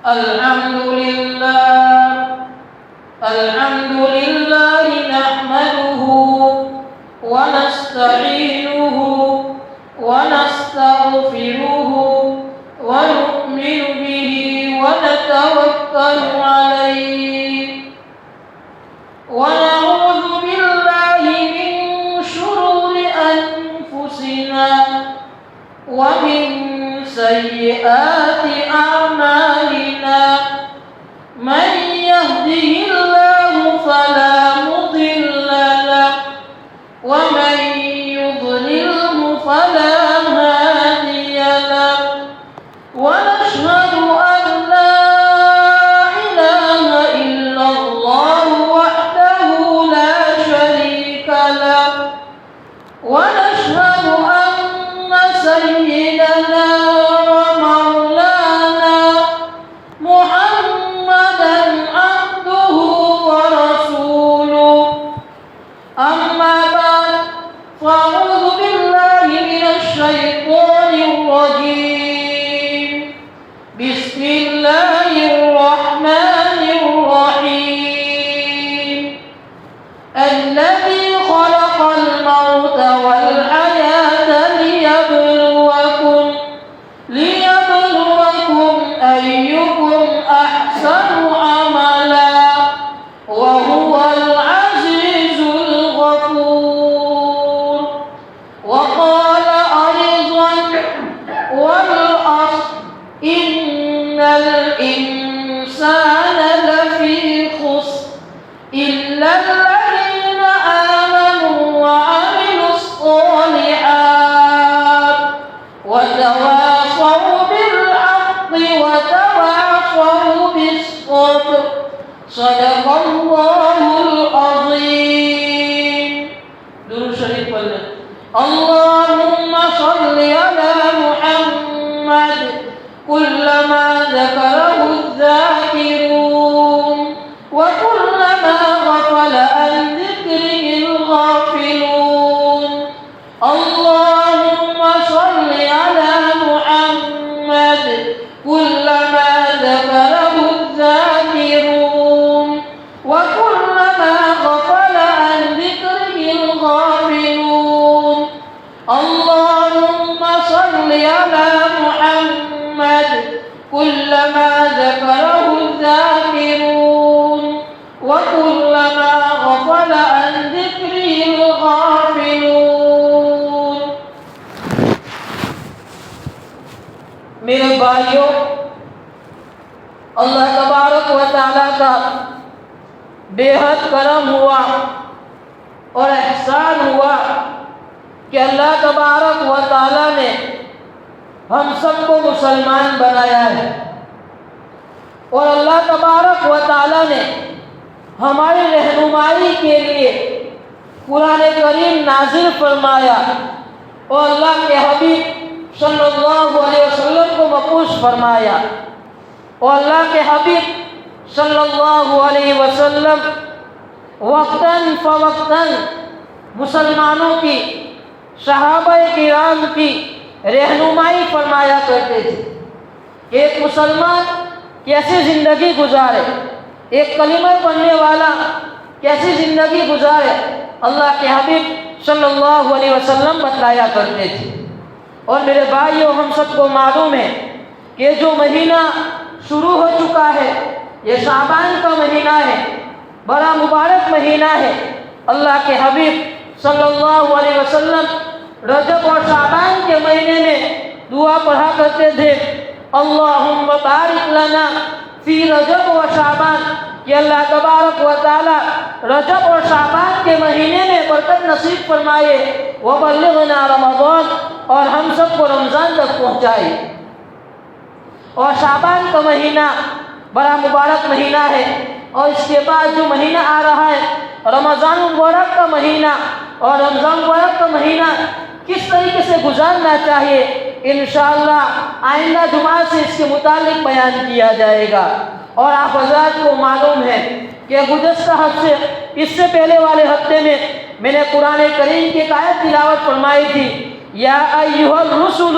الحمد لله الحمد لله نحمده ونستعينه ونستغفره ونؤمن به ونتوكل عليه ونعوذ بالله من شرور أنفسنا ومن سيئات أعمالنا من يهده الله فلا مضل له ومن يضلله فلا هادي له ونشهد أن لا إله إلا الله وحده لا شريك له ونشهد أن سيدنا ومولانا محمدا عبده ورسوله أما بعد فأعوذ بالله من الشيطان الرجيم بسم الله الرحمن الرحيم الذي خلق الموت والحياة ليبلوكم أيكم أحسن عملا وهو العزيز الغفور وقال أيضا والعصر إن الإنسان لفي خسر إلا الذين آمنوا وعملوا الصالحات وتواصوا بالحق وتواصوا بالصبر صدق الله العظيم. درود شریف پڑھ لیں. اللهم صل على محمد كلما ذكره الذاكرون وكلما غفل عن ذكره الغافلون. اللهم صل على محمد كلما ذكره الذاكرون وكلما غفل عن ذكره الغافلون. اللهم صل على محمد كلما ذكره الذاكرون وكلما غفل عن ذكره الغافلون. میرے بھائیوں، اللہ تبارک و تعالیٰ کا بے حد کرم ہوا اور احسان ہوا کہ اللہ تبارک و تعالیٰ نے ہم سب کو مسلمان بنایا ہے، اور اللہ تبارک و تعالیٰ نے ہماری رہنمائی کے لیے قرآن کریم نازل فرمایا اور اللہ کے حبیب صلی اللہ علیہ وسلم کو مبعوث فرمایا، اور اللہ کے حبیب صلی اللہ علیہ وسلم وقتاً فوقتاً مسلمانوں کی، صحابہ کرام کی رہنمائی فرمایا کرتے تھے. ایک مسلمان کیسی زندگی گزارے، ایک کلمہ پڑھنے والا کیسی زندگی گزارے، اللہ کے حبیب صلی اللہ علیہ وسلم بتلایا کرتے تھے. اور میرے بھائیوں، ہم سب کو معلوم ہے کہ جو مہینہ شروع ہو چکا ہے یہ شعبان کا مہینہ ہے، بڑا مبارک مہینہ ہے. اللہ کے حبیب صلی اللہ علیہ وسلم رجب اور شعبان کے مہینے میں دعا پڑھا کرتے تھے، اللہم بارک لنا فی رجب و شعبان، کہ اللہ تبارک و تعالی رجب اور شعبان کے مہینے میں برکت نصیب فرمائے، وبلغنا رمضان، اور ہم سب کو رمضان تک پہنچائے. اور شعبان کا مہینہ بڑا مبارک مہینہ ہے، اور اس کے بعد جو مہینہ آ رہا ہے رمضان المبارک کا مہینہ، اور رمضان المبارک کا مہینہ کس طریقے سے گزارنا چاہیے انشاءاللہ آئندہ جمعہ سے اس کے متعلق بیان کیا جائے گا. اور آپ حضرات کو معلوم ہے کہ گزشتہ ہفتے، اس سے پہلے والے ہفتے میں نے قرآن کریم کی ایک آیت تلاوت فرمائی تھی، یا ایھا الرسل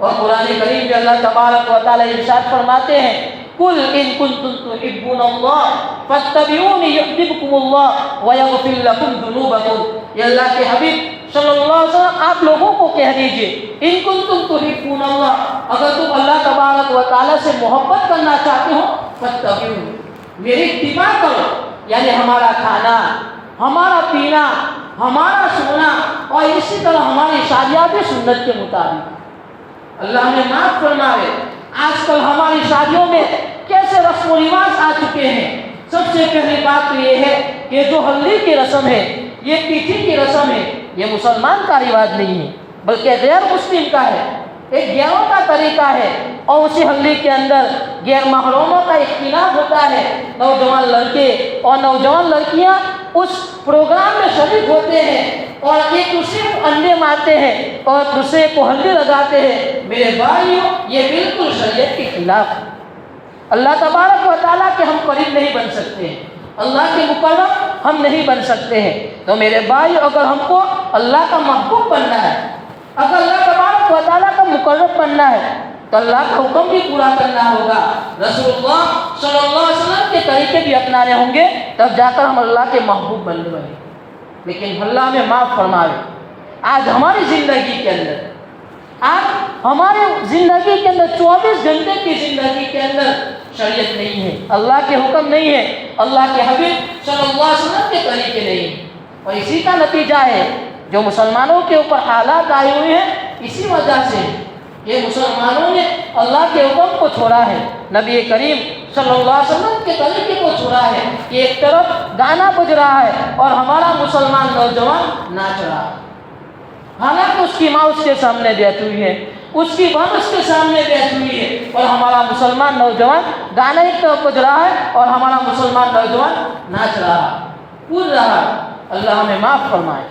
اور قرآن کریم میں اللہ تبارک و تعالی ارشاد فرماتے ہیں قل ان کنتم تحبون اللہ فاتبعونی یحببکم اللہ ویغفر لکم ذنوبکم. یہ اللہ کے حبیب صلی اللہ علیہ وسلم آپ لوگوں کو کہہ دیجئے ان کنتم تحبون اللہ، اگر تم اللہ تبارک و تعالی سے محبت کرنا چاہتے ہو فاتبعونی، میری اتباع کرو. یعنی ہمارا کھانا، ہمارا پینا، ہمارا سونا اور اسی طرح ہماری شادیاں بھی سنت کے مطابق. اللہ نے معاف فرمائے. آج کل ہماری شادیوں میں کیسے رسم و رواج آ چکے ہیں. سب سے پہلی بات تو یہ ہے کہ جو ہلدی کی رسم ہے، یہ پیٹھی کی رسم ہے، یہ مسلمان کا رواج نہیں ہے بلکہ غیر مسلم کا ہے، ایک غیروں کا طریقہ ہے. اور اسی ہلدی کے اندر غیر محرموں کا اختلاف ہوتا ہے. نوجوان لڑکے اور نوجوان لڑکیاں اس پروگرام میں شریک ہوتے ہیں اور ایک دوسرے کو انڈے مارتے ہیں اور دوسرے کو ہلدی لگاتے ہیں. میرے بھائیوں، یہ بالکل شریعت کے خلاف ہے. اللہ تبارک و تعالیٰ کے ہم قریب نہیں بن سکتے ہیں، اللہ کے مقرب ہم نہیں بن سکتے ہیں. تو میرے بھائی، اگر ہم کو اللہ کا محبوب بننا ہے، اگر اللہ تبارک و تعالیٰ کا مقرب بننا ہے تو اللہ کا حکم بھی پورا کرنا ہوگا، رسول اللہ صلی اللہ علیہ وسلم کے طریقے بھی اپنانے ہوں گے، تب جا کر ہم اللہ کے محبوب بننے والے. لیکن اللہ ہمیں معاف فرمائے. آج ہماری زندگی کے اندر، آج ہمارے زندگی کے اندر 24 گھنٹے کی زندگی کے اندر شریعت نہیں ہے، اللہ کے حکم نہیں ہے، اللہ کے حبیب صلی اللہ علیہ وسلم کے طریقے نہیں ہیں. اور اسی کا نتیجہ ہے جو مسلمانوں کے اوپر حالات آئے ہوئے ہیں. اسی وجہ سے کہ مسلمانوں نے اللہ کے حکم کو چھوڑا ہے، نبی کریم صلی اللہ علیہ وسلم کے طریقے کو چھوڑا ہے. کہ ایک طرف گانا بج رہا ہے اور ہمارا مسلمان نوجوان ناچ رہا ہے، حالانکہ اس کی ماں اس کے سامنے بیٹھی ہوئی ہے، اس کی بہن اس کے سامنے بیٹھی ہوئی ہے، اور ہمارا مسلمان نوجوان گانا ایک طرف بج رہا ہے اور ہمارا مسلمان نوجوان ناچ رہا ہے، کود رہا ہے. اللہ ہمیں معاف فرمائے.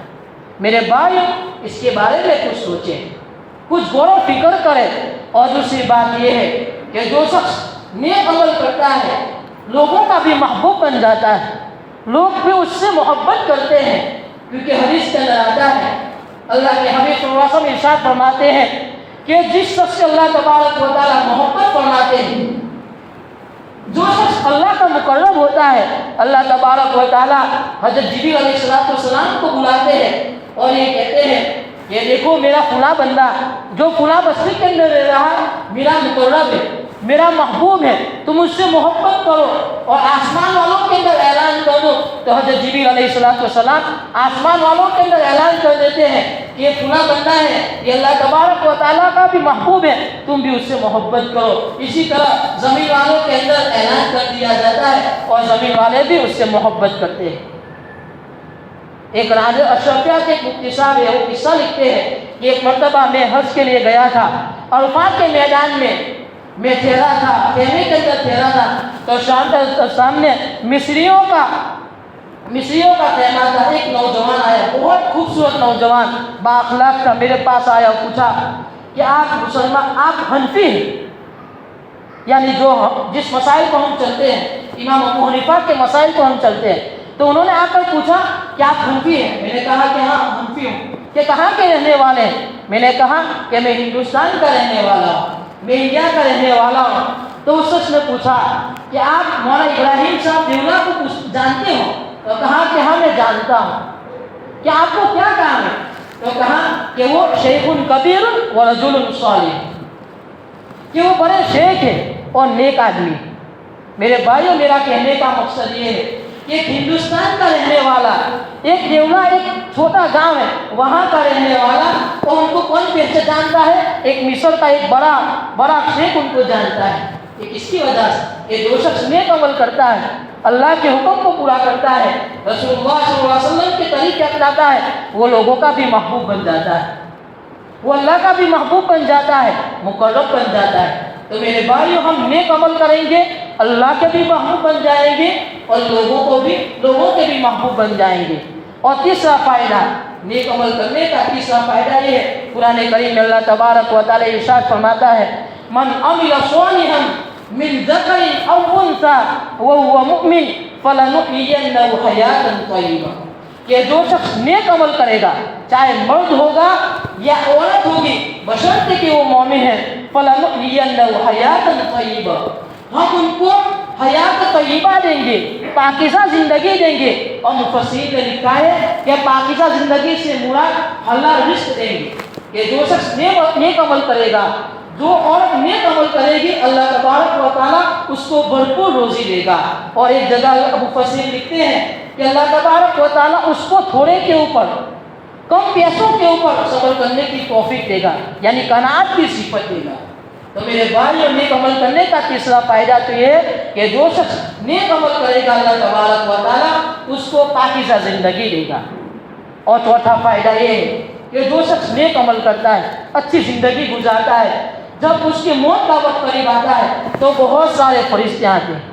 میرے بھائیوں، اس کے بارے میں کچھ سوچیں، کچھ غور و فکر کریں. اور دوسری بات یہ ہے کہ جو شخص نیک عمل کرتا ہے لوگوں کا بھی محبوب بن جاتا ہے، لوگ بھی اس سے محبت کرتے ہیں. کیونکہ حدیث کے اندر آتا ہے، اللہ کے حبیب صلی اللہ علیہ وسلم ارشاد فرماتے ہیں کہ جس شخص سے اللہ تبارک و تعالیٰ محبت فرماتے ہیں، جو شخص اللہ کا مقرب ہوتا ہے، اللہ تبارک و تعالیٰ حضرت جبریل علیہ السلام کو بلاتے ہیں اور یہ کہتے ہیں یہ دیکھو میرا فلاں بندہ جو فلاں بستی کے اندر رہ رہا ہے، میرا مقرب ہے، میرا محبوب ہے، تم اس سے محبت کرو. اور آسمان والوں کے اندر اعلان کر دو. تو حضرت جبریل علیہ السلام آسمان والوں کے اندر اعلان کر دیتے ہیں کہ یہ فلاں بندہ ہے، یہ اللہ تبارک و تعالیٰ کا بھی محبوب ہے، تم بھی اس سے محبت کرو. اسی طرح زمین والوں کے اندر اعلان کر دیا جاتا ہے اور زمین والے بھی اس سے محبت کرتے ہیں. ایک راجہ اشرفیہ کے مفتی صاحب ہے، وہ قصہ لکھتے ہیں کہ ایک مرتبہ میں حج کے لیے گیا تھا، عرفات کے میدان میں ٹھہرا تھا، خیمے کے اندر ٹھہرا تھا. تو سامنے مصریوں کا خیمہ تھا. ایک نوجوان آیا، بہت خوبصورت نوجوان، بااخلاق تھا. میرے پاس آیا اور پوچھا کہ آپ حنفی ہیں؟ یعنی جس مسائل کو ہم چلتے ہیں، امام ابو حنیفہ کے مسائل کو ہم چلتے ہیں. تو انہوں نے آ کر پوچھا کہ آپ حنفی ہیں؟ میں نے کہا کہ ہاں حنفی ہوں. کہ کہاں کے رہنے والے ہیں؟ میں نے کہا کہ میں ہندوستان کا رہنے والا ہوں، میں انڈیا کا رہنے والا ہوں. تو اس شخص نے پوچھا کہ آپ مولانا ابراہیم صاحب دیولا کو جانتے ہو؟ تو کہا کہ ہاں میں جانتا ہوں. کہ آپ کو کیا کام ہے؟ تو کہا کہ وہ شیخ کبیر و رجل صالح، کہ وہ بڑے شیخ ہیں اور نیک آدمی. میرے بھائیوں، میرا کہنے کا مقصد یہ ہے کہ ایک ہندوستان کا رہنے والا، ایک دیولا ایک چھوٹا گاؤں ہے وہاں کا رہنے والا، اور ان کو کون پہچانتا ہے؟ ایک مصر کا ایک بڑا شیخ ان کو جانتا ہے. یہ کس کی وجہ سے؟ کہ جو شخص نیک عمل کرتا ہے، اللہ کے حکم کو پورا کرتا ہے، رسول اللہ صلی اللہ علیہ وسلم کے طریقے اپناتا ہے، وہ لوگوں کا بھی محبوب بن جاتا ہے، وہ اللہ کا بھی محبوب بن جاتا ہے، مقرب بن جاتا ہے. تو میرے بھائیوں، ہم نیک عمل کریں گے، اللہ کے بھی محبوب بن جائیں گے اور لوگوں کے بھی محبوب بن جائیں گے. اور تیسرا فائدہ نیک عمل کرنے کا، تیسرا فائدہ یہ ہے، قرآن کریم میں اللہ تبارک و تعالی ارشاد فرماتا ہے من عمل صالحا من ذکر او انثى وهو مؤمن فلنحيينه حیاتا طیبہ، کہ جو شخص نیک عمل کرے گا، چاہے مرد ہوگا یا عورت ہوگی، بشرطے کہ وہ مومن ہے، فَلَنُحْيِيَنَّهُ حَيَاةً طَيِّبَةً، ہم ان کو حیات طیبہ دیں گے، پاکیزہ زندگی دیں گے۔ اور مفسرین نے لکھا ہے کہ پاکیزہ زندگی سے مراد حلال رزق دیں گے، کہ جو شخص نیک عمل کرے گا، جو عورت نیک عمل کرے گی، اللہ تبارک و تعالیٰ اس کو بھرپور روزی دے گا۔ اور ایک جگہ مفسرین لکھتے ہیں کہ اللہ تبارک و تعالیٰ اس کو تھوڑے کے اوپر، کم پیسوں کے اوپر صبر کرنے کی توفیق دے گا، یعنی قناعت کی صفت دے گا۔ تو میرے بھائی، اور نیک عمل کرنے کا تیسرا فائدہ تو یہ ہے کہ جو شخص نیک عمل کرے گا، اللہ تبارک و تعالیٰ اس کو پاکیزہ زندگی دے گا۔ اور چوتھا فائدہ یہ ہے کہ جو شخص نیک عمل کرتا ہے، اچھی زندگی گزارتا ہے، جب اس کی موت کا وقت قریب آتا ہے تو بہت سارے فرشتے آتے ہیں،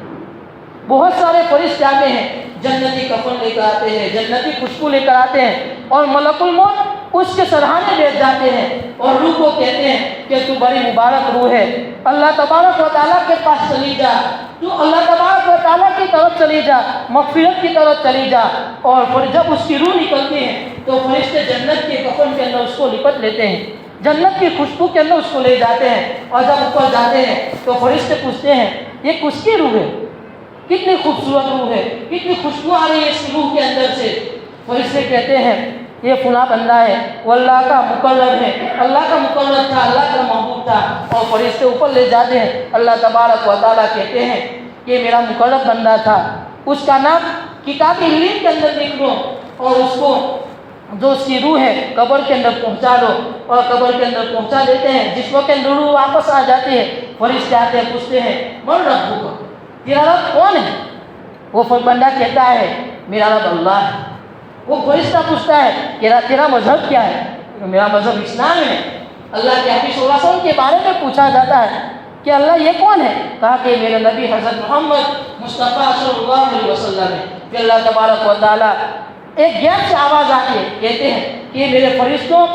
بہت سارے فرشتے آتے ہیں، جنتی کفن لے کر آتے ہیں، جنتی خوشبو لے کر آتے ہیں، اور ملک الموت اس کے سرہانے بیٹھ جاتے ہیں اور روح کو کہتے ہیں کہ تو بڑی مبارک روح ہے، اللہ تبارک و تعالیٰ کے پاس چلی جا، تو اللہ تبارک و تعالیٰ کی طرف چلی جا، مغفرت کی طرف چلی جا۔ اور پھر جب اس کی روح نکلتی ہے تو فرشتے جنت کے کفن کے اندر اس کو لپٹ لیتے ہیں، جنت کی خوشبو کے اندر اس کو لے جاتے ہیں، اور جب اوپر جاتے ہیں تو فرشتے پوچھتے ہیں یہ کس کی روح ہے، کتنی خوبصورت روح ہے، کتنی خوشبو آ رہی ہے اس روح کے اندر سے۔ فرشتے کہتے ہیں یہ فلاں بندہ ہے، وہ اللہ کا مقرب ہے، اللہ کا مقرب تھا، اللہ کا محبوب تھا۔ اور فرشتے اوپر لے جاتے ہیں، اللہ تبارک و تعالیٰ کہتے ہیں کہ میرا مقرب بندہ تھا، اس کا نام کتاب علم کے اندر لکھ لو، اور اس کو جو اس کی روح ہے قبر کے اندر پہنچا دو۔ اور قبر کے اندر پہنچا دیتے ہیں، جسموں کے اندر روح واپس آ جاتی ہے۔ فرشتے آتے ہیں، پوچھتے ہیں من ربک، تیرا رب کون ہے؟ وہ بندہ کہتا ہے میرا رب اللہ ہے۔ وہ فرشتہ پوچھتا ہے کہ تیرا مذہب کیا ہے؟ میرا مذہب اسلام ہے۔ اللہ کے حبیب صلی اللہ علیہ وسلم کے بارے میں پوچھا جاتا ہے کہ اللہ یہ کون ہے؟ کہا کہ میرے نبی حضرت محمد مصطفیٰ صلی اللہ علیہ وسلم ہے۔ کہ اللہ تبارک و تعالیٰ ایک غیر سے آواز آتی ہے، کہتے ہیں کہ میرے فرشتوں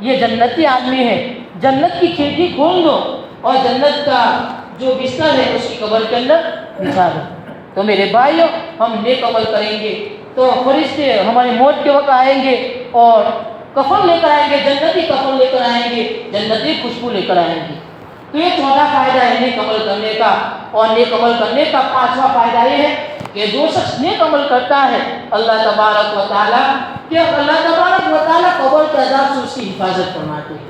یہ جنتی آدمی ہے، جنت کی کھڑکی کھول دو اور جنت کا جو بستر ہے اس کی قبر کے اندر بچھا دو۔ تو میرے بھائیوں، ہم نیک عمل کریں گے تو فرشتے ہماری موت کے وقت آئیں گے اور کفن لے کر آئیں گے، جنتی کفن لے کر آئیں گے، جنتی خوشبو لے کر آئیں گے۔ تو یہ چوتھا فائدہ ہے نیک عمل کرنے کا۔ اور نیک عمل کرنے کا پانچواں فائدہ یہ ہے کہ جو شخص نیک عمل کرتا ہے، اللہ تبارک و تعالیٰ قبر کے عذاب سے اس کی حفاظت فرماتے ہیں۔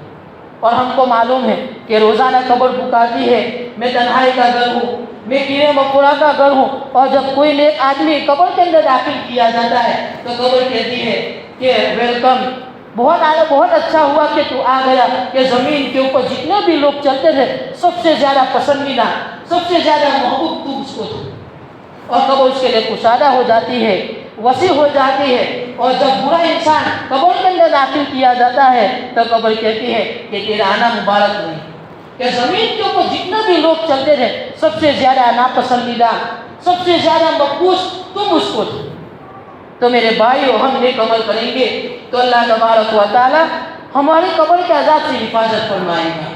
اور ہم کو معلوم ہے کہ روزانہ قبر پکارتی ہے، میں تنہائی کا گھر ہوں، میں کیڑے مکوڑا کا گھر ہوں۔ اور جب کوئی نیک آدمی قبر کے اندر داخل کیا جاتا ہے تو قبر کہتی ہے کہ ویلکم، بہت اچھا ہوا کہ تو آ گیا، کہ زمین کے اوپر جتنے بھی لوگ چلتے تھے سب سے زیادہ پسندیدہ، سب سے زیادہ محبوب تو اس کو تھا۔ اور قبر اس کے لیے کشادہ ہو جاتی ہے، وسیع ہو جاتی ہے۔ اور جب برا انسان قبر کے اندر داخل کیا جاتا ہے تو قبر کہتی ہے کہ تیرا آنا مبارک نہیں، کہ زمین کے اوپر جتنے بھی لوگ چلتے تھے سب سے زیادہ ناپسندیدہ، سب سے زیادہ مقبوض تم اس کو تھے۔ تو میرے بھائیو، ہم نیک عمل کریں گے تو اللہ تبارک و تعالیٰ ہماری قبر کے عذاب سے حفاظت فرمائے گا۔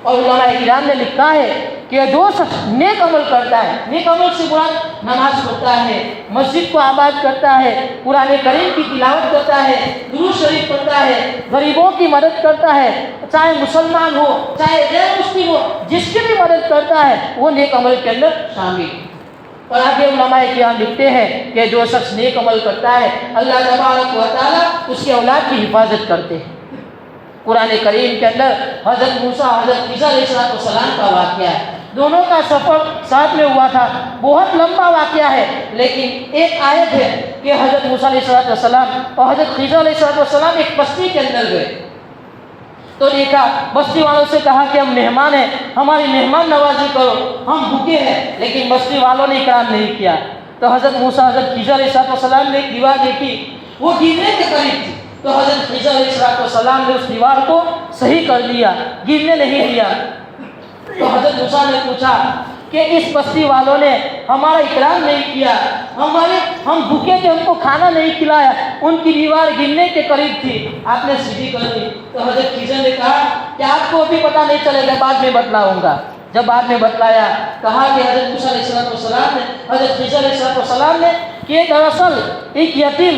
اور علماء کرام نے لکھا ہے کہ جو شخص نیک عمل کرتا ہے، نیک عمل سے مراد نماز پڑھتا ہے، مسجد کو آباد کرتا ہے، قرآن کریم کی تلاوت کرتا ہے، درود شریف پڑھتا ہے، غریبوں کی مدد کرتا ہے، چاہے مسلمان ہو چاہے غیر مسلم ہو، جس کی بھی مدد کرتا ہے وہ نیک عمل کے اندر شامل ہے۔ اور آگے علماء کرام لکھتے ہیں کہ جو شخص نیک عمل کرتا ہے، اللہ تبارک و تعالیٰ اس کی اولاد کی حفاظت کرتے ہیں۔ قرآن کریم کے اندر حضرت موسیٰ حضرت خضر علیہ السلام کا واقعہ ہے، دونوں کا سفر ساتھ میں ہوا تھا، بہت لمبا واقعہ ہے، لیکن ایک آیت ہے کہ حضرت موسیٰ علیہ السلام اور حضرت خضر علیہ السلام ایک بستی کے اندر گئے تو دیکھا، بستی والوں سے کہا کہ ہم مہمان ہیں، ہماری مہمان نوازی کرو، ہم بھوکے ہیں، لیکن بستی والوں نے اکرام نہیں کیا۔ تو حضرت موسیٰ حضرت خضر علیہ السلام نے ایک دیوار دیکھی، وہ گرنے کے قریب تھی، تو حضرت خضر علیہ السلام نے اس دیوار کو صحیح کر دیا، گرنے نہیں دیا۔ تو حضرت موسیٰ نے پوچھا کہ اس بستی والوں نے ہمارا اکرام نہیں کیا، ہم بھوکے تھے، ان کو کھانا نہیں کھلایا، ان کی دیوار گرنے کے قریب تھی، آپ نے سیدھی کر دی۔ تو حضرت خضر نے کہا کہ آپ کو ابھی پتہ نہیں چلے گا، بعد میں بتلاؤں گا۔ جب بعد میں بتلایا، کہا کہ حضرت موسیٰ علیہ السلام نے، حضرت خضر علیہ السلام نے کہ دراصل ایک یتیم